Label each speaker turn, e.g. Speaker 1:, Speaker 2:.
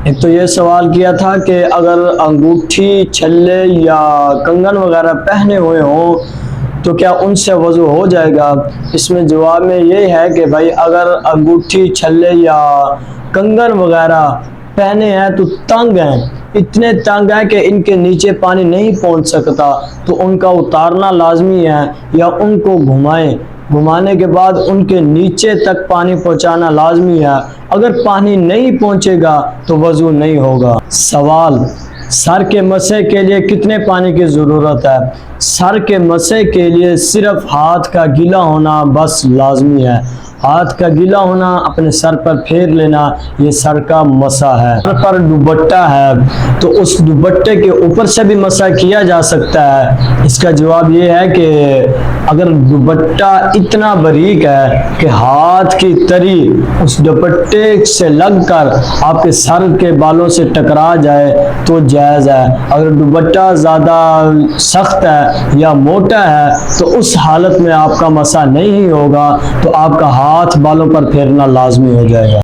Speaker 1: ایک تو یہ سوال کیا تھا کہ اگر انگوٹھی چھلے یا کنگن وغیرہ پہنے ہوئے ہوں تو کیا ان سے وضو ہو جائے گا؟ اس میں جواب میں یہ ہے کہ بھائی اگر انگوٹھی چھلے یا کنگن وغیرہ پہنے ہیں تو تنگ ہیں، اتنے تنگ ہیں کہ ان کے نیچے پانی نہیں پہنچ سکتا، تو ان کا اتارنا لازمی ہے، یا ان کو گھمانے کے بعد ان کے نیچے تک پانی پہنچانا لازمی ہے۔ اگر پانی نہیں پہنچے گا تو وضو نہیں ہوگا۔ سوال: سر کے مسح کے لیے کتنے پانی کی ضرورت ہے؟ سر کے مسح کے لیے صرف ہاتھ کا گیلا ہونا بس لازمی ہے۔ ہاتھ کا گیلا ہونا، اپنے سر پر پھیر لینا، یہ سر کا مسح ہے۔ سر پر دوپٹہ ہے تو اس دوپٹے کے اوپر سے بھی مسح کیا جا سکتا ہے۔ اس کا جواب یہ ہے کہ اگر دوپٹہ اتنا باریک ہے کہ ہاتھ کی تری اس دوپٹے سے لگ کر آپ کے سر کے بالوں سے ٹکرا جائے تو جائز ہے۔ اگر دوپٹہ زیادہ سخت ہے یا موٹا ہے تو اس حالت میں آپ کا مسح نہیں ہوگا، تو آپ کا ہاتھ بالوں پر پھیرنا لازمی ہو جائے گا۔